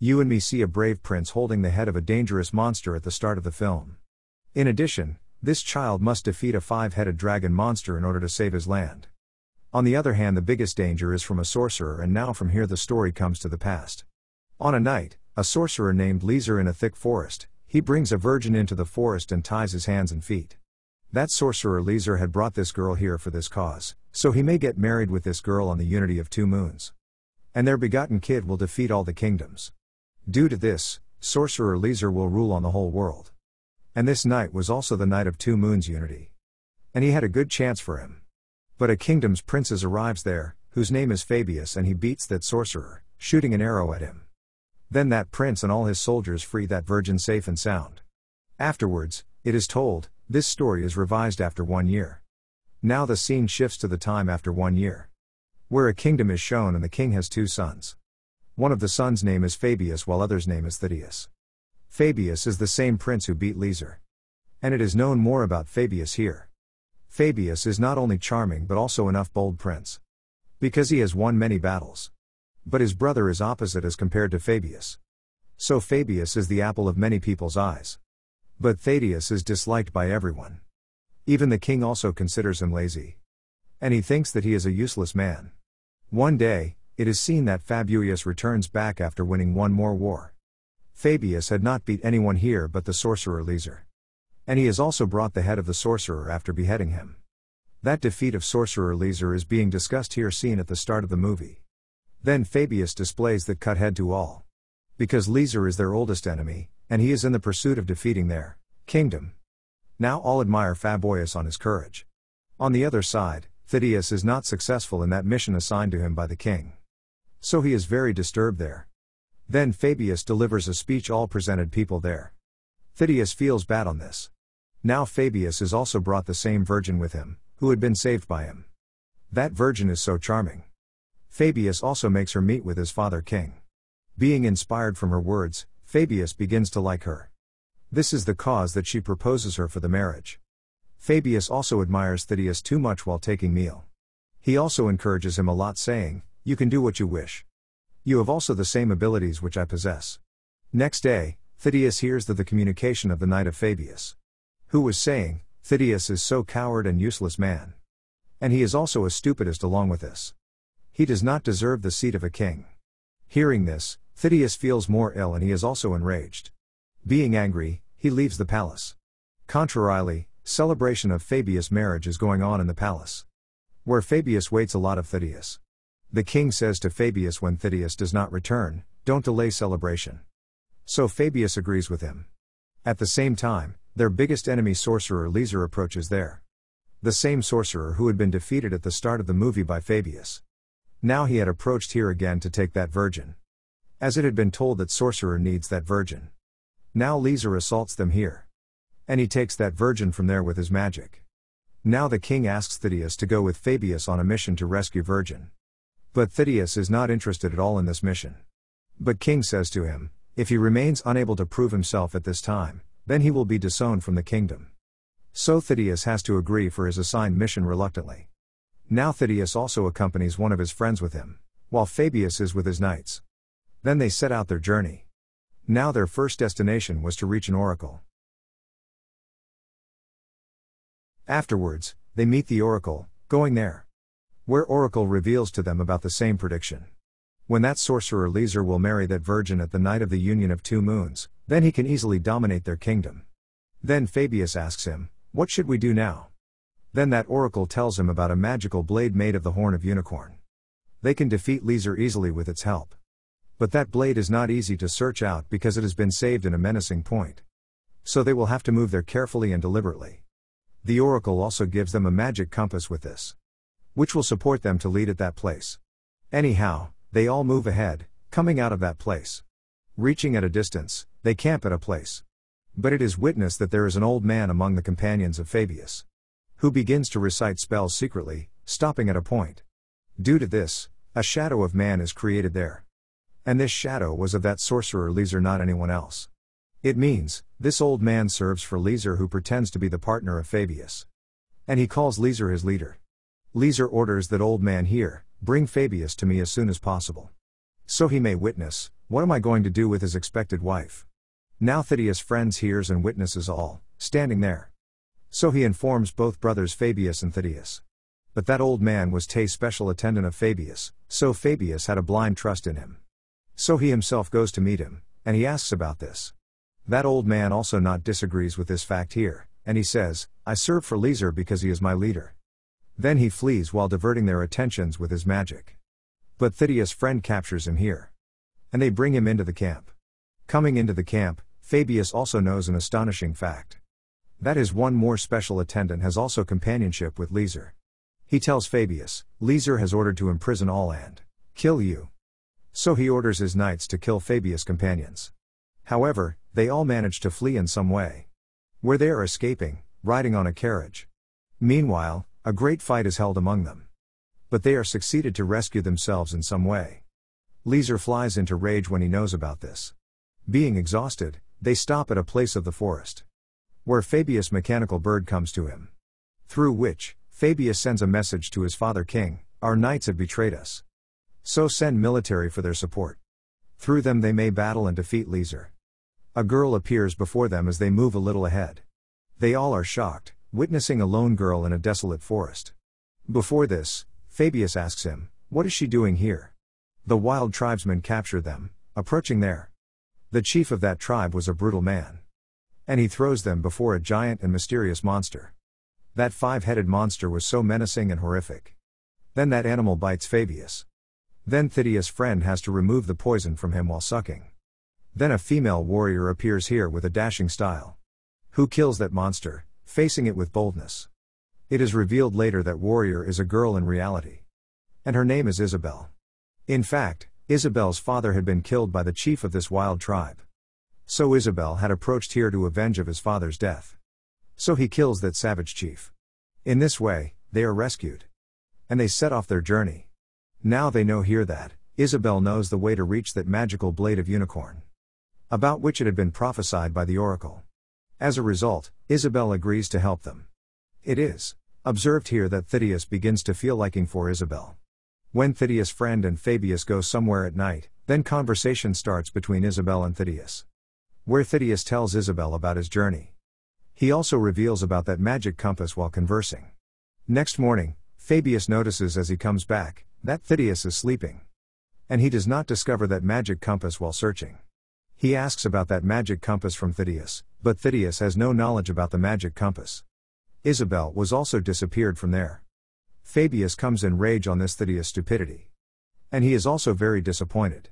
You and me see a brave prince holding the head of a dangerous monster at the start of the film. In addition, this child must defeat a 5-headed dragon monster in order to save his land. On the other hand, the biggest danger is from a sorcerer, and now from here the story comes to the past. On a night, a sorcerer named Leaser in a thick forest, he brings a virgin into the forest and ties his hands and feet. That sorcerer Leaser had brought this girl here for this cause, so he may get married with this girl on the unity of 2 moons. And their begotten kid will defeat all the kingdoms. Due to this, sorcerer Leaser will rule on the whole world. And this night was also the night of 2 moons unity. And he had a good chance for him. But a kingdom's princess arrives there, whose name is Fabius, and he beats that sorcerer, shooting an arrow at him. Then that prince and all his soldiers free that virgin safe and sound. Afterwards, it is told, this story is revised after 1 year. Now the scene shifts to the time after 1 year. Where a kingdom is shown and the king has 2 sons. One of the sons' name is Fabius while other's name is Thaddeus. Fabius is the same prince who beat Leaser. And it is known more about Fabius here. Fabius is not only charming but also enough bold prince. Because he has won many battles. But his brother is opposite as compared to Fabius. So Fabius is the apple of many people's eyes. But Thaddeus is disliked by everyone. Even the king also considers him lazy. And he thinks that he is a useless man. One day, it is seen that Fabius returns back after winning 1 more war. Fabius had not beat anyone here but the sorcerer Leaser. And he has also brought the head of the sorcerer after beheading him. That defeat of sorcerer Leaser is being discussed here, seen at the start of the movie. Then Fabius displays that cut head to all. Because Leaser is their oldest enemy, and he is in the pursuit of defeating their kingdom. Now all admire Fabius on his courage. On the other side, Thaddeus is not successful in that mission assigned to him by the king. So he is very disturbed there. Then Fabius delivers a speech all presented people there. Thaddeus feels bad on this. Now Fabius has also brought the same virgin with him, who had been saved by him. That virgin is so charming. Fabius also makes her meet with his father king. Being inspired from her words, Fabius begins to like her. This is the cause that she proposes her for the marriage. Fabius also admires Thaddeus too much while taking meal. He also encourages him a lot, saying, "You can do what you wish. You have also the same abilities which I possess." Next day, Thaddeus hears the communication of the knight of Fabius, who was saying, "Thaddeus is so coward and useless man. And he is also a stupidest along with this. He does not deserve the seat of a king." Hearing this, Thaddeus feels more ill and he is also enraged. Being angry, he leaves the palace. Contrarily, celebration of Fabius' marriage is going on in the palace, where Fabius waits a lot of Thaddeus. The king says to Fabius when Thaddeus does not return, "Don't delay celebration." So Fabius agrees with him. At the same time, their biggest enemy sorcerer Leaser approaches there. The same sorcerer who had been defeated at the start of the movie by Fabius. Now he had approached here again to take that virgin. As it had been told that sorcerer needs that virgin. Now Leaser assaults them here. And he takes that virgin from there with his magic. Now the king asks Thaddeus to go with Fabius on a mission to rescue virgin. But Thaddeus is not interested at all in this mission. But king says to him, if he remains unable to prove himself at this time, then he will be disowned from the kingdom. So Thaddeus has to agree for his assigned mission reluctantly. Now Thaddeus also accompanies one of his friends with him, while Fabius is with his knights. Then they set out their journey. Now their first destination was to reach an oracle. Afterwards, they meet the oracle, going there. Where oracle reveals to them about the same prediction. When that sorcerer Leaser will marry that virgin at the night of the union of 2 moons, then he can easily dominate their kingdom. Then Fabius asks him, what should we do now? Then that oracle tells him about a magical blade made of the horn of unicorn. They can defeat Leaser easily with its help. But that blade is not easy to search out because it has been saved in a menacing point. So they will have to move there carefully and deliberately. The oracle also gives them a magic compass with this, which will support them to lead at that place. Anyhow, they all move ahead, coming out of that place. Reaching at a distance, they camp at a place. But it is witnessed that there is an old man among the companions of Fabius, who begins to recite spells secretly, stopping at a point. Due to this, a shadow of man is created there. And this shadow was of that sorcerer Leaser, not anyone else. It means, this old man serves for Leaser, who pretends to be the partner of Fabius. And he calls Leaser his leader. Leaser orders that old man here, bring Fabius to me as soon as possible. so he may witness, what am I going to do with his expected wife? Now Theseus' friends hears and witnesses all, standing there. So he informs both brothers Fabius and Theseus. But that old man was Tae's special attendant of Fabius, so Fabius had a blind trust in him. So he himself goes to meet him, and he asks about this. That old man also not disagrees with this fact here, and he says, I serve for Leaser because he is my leader. Then he flees while diverting their attentions with his magic. But Theseus' friend captures him here. And they bring him into the camp. Coming into the camp, Fabius also knows an astonishing fact. That his one more special attendant has also companionship with Leaser. He tells Fabius, Leaser has ordered to imprison all and kill you. So he orders his knights to kill Fabius' companions. However, they all manage to flee in some way. Where they are escaping, riding on a carriage. Meanwhile, a great fight is held among them. But they are succeeded to rescue themselves in some way. Leaser flies into rage when he knows about this. Being exhausted, they stop at a place of the forest. Where Fabius' mechanical bird comes to him. Through which, Fabius sends a message to his father king, our knights have betrayed us. So send military for their support. Through them they may battle and defeat Leaser. A girl appears before them as they move a little ahead. They all are shocked, witnessing a lone girl in a desolate forest. Before this, Fabius asks him, what is she doing here? The wild tribesmen capture them, approaching there. The chief of that tribe was a brutal man. And he throws them before a giant and mysterious monster. That 5-headed monster was so menacing and horrific. Then that animal bites Fabius. Then Theseus' friend has to remove the poison from him while sucking. Then a female warrior appears here with a dashing style. Who kills that monster, facing it with boldness. It is revealed later that warrior is a girl in reality. And her name is Isabel. In fact, Isabel's father had been killed by the chief of this wild tribe. So Isabel had approached here to avenge of his father's death. So he kills that savage chief. In this way, they are rescued. And they set off their journey. Now they know here that Isabel knows the way to reach that magical blade of unicorn. About which it had been prophesied by the oracle. As a result, Isabel agrees to help them. It is observed here that Theseus begins to feel liking for Isabel. When Theseus' friend and Fabius go somewhere at night, then conversation starts between Isabel and Theseus. Where Theseus tells Isabel about his journey. He also reveals about that magic compass while conversing. Next morning, Fabius notices as he comes back, that Theseus is sleeping. And he does not discover that magic compass while searching. He asks about that magic compass from Theseus, but Theseus has no knowledge about the magic compass. Isabel was also disappeared from there. Fabius comes in rage on this Theseus' stupidity. And he is also very disappointed.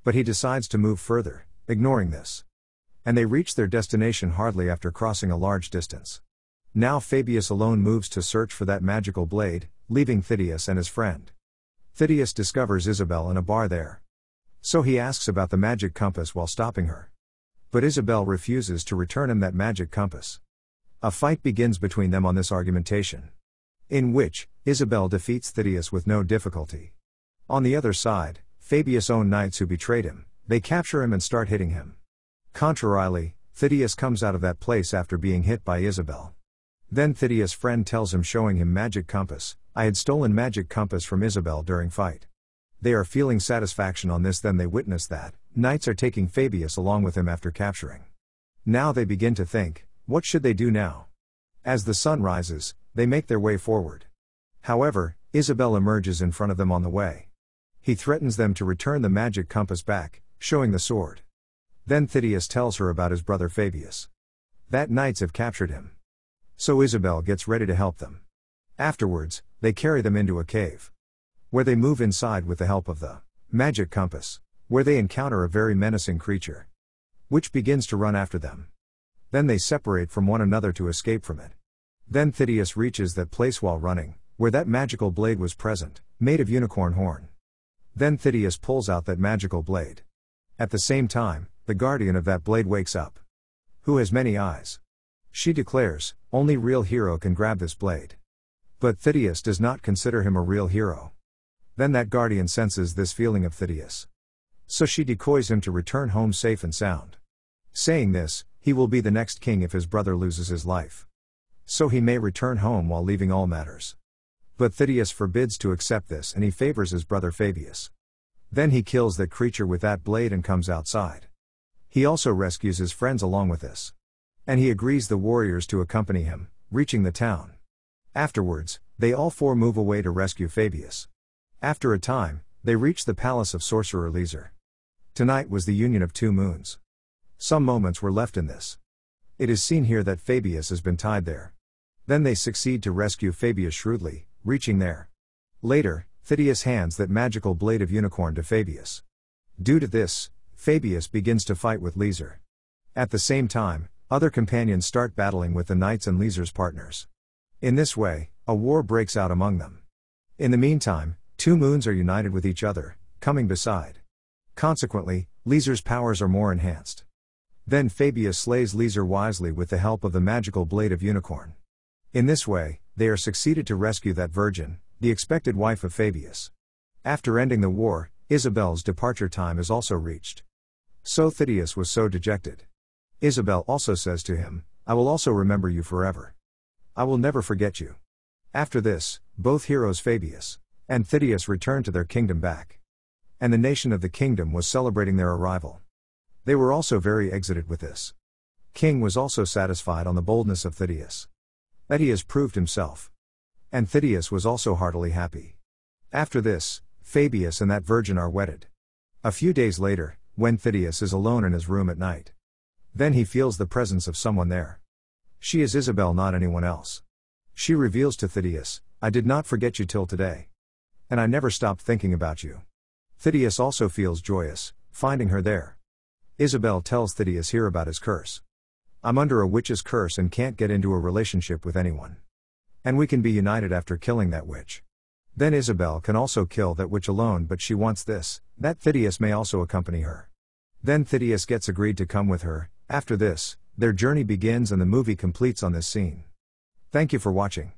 But he decides to move further, ignoring this. And they reach their destination hardly after crossing a large distance. Now Fabius alone moves to search for that magical blade, leaving Theseus and his friend. Theseus discovers Isabel in a bar there. So he asks about the magic compass while stopping her. But Isabel refuses to return him that magic compass. A fight begins between them on this argumentation. In which, Isabel defeats Theseus with no difficulty. On the other side, Fabius' own knights who betrayed him, they capture him and start hitting him. Contrarily, Theseus comes out of that place after being hit by Isabel. Then Theseus' friend tells him showing him magic compass, I had stolen magic compass from Isabel during fight. They are feeling satisfaction on this, then they witness that knights are taking Fabius along with him after capturing. Now they begin to think, what should they do now? As the sun rises, they make their way forward. However, Isabel emerges in front of them on the way. He threatens them to return the magic compass back, showing the sword. Then Theseus tells her about his brother Fabius. That knights have captured him. So Isabel gets ready to help them. Afterwards, they carry them into a cave. Where they move inside with the help of the magic compass. Where they encounter a very menacing creature. Which begins to run after them. Then they separate from one another to escape from it. Then Theseus reaches that place while running, where that magical blade was present, made of unicorn horn. Then Theseus pulls out that magical blade. At the same time, the guardian of that blade wakes up. Who has many eyes. She declares, only real hero can grab this blade. But Theseus does not consider him a real hero. Then that guardian senses this feeling of Theseus. So she decoys him to return home safe and sound. Saying this, he will be the next king if his brother loses his life. So he may return home while leaving all matters. But Theseus forbids to accept this and he favors his brother Fabius. Then he kills that creature with that blade and comes outside. He also rescues his friends along with this. And he agrees the warriors to accompany him, reaching the town. Afterwards, they all four move away to rescue Fabius. After a time, they reach the palace of Sorcerer Leaser. Tonight was the union of 2 moons. Some moments were left in this. It is seen here that Fabius has been tied there. Then they succeed to rescue Fabius shrewdly, reaching there. Later, Phidias hands that magical blade of unicorn to Fabius. Due to this, Fabius begins to fight with Leaser. At the same time, other companions start battling with the knights and Leaser's partners. In this way, a war breaks out among them. In the meantime, 2 moons are united with each other, coming beside. Consequently, Leaser's powers are more enhanced. Then Fabius slays Leaser wisely with the help of the magical blade of unicorn. In this way, they are succeeded to rescue that virgin, the expected wife of Fabius. After ending the war, Isabel's departure time is also reached. So Phidias was so dejected. Isabel also says to him, "I will also remember you forever. I will never forget you." After this, both heroes Fabius and Phidias returned to their kingdom back. And the nation of the kingdom was celebrating their arrival. They were also very excited with this. King was also satisfied on the boldness of Phidias, that he has proved himself. And Phidias was also heartily happy. After this, Fabius and that virgin are wedded. A few days later, when Phidias is alone in his room at night, then he feels the presence of someone there. She is Isabel, not anyone else. She reveals to Phidias, "I did not forget you till today. And I never stopped thinking about you." Phidias also feels joyous, finding her there. Isabel tells Phidias here about his curse. "I'm under a witch's curse and can't get into a relationship with anyone. And we can be united after killing that witch." Then Isabel can also kill that witch alone, but she wants this, that Phidias may also accompany her. Then Phidias gets agreed to come with her. After this, their journey begins and the movie completes on this scene. Thank you for watching.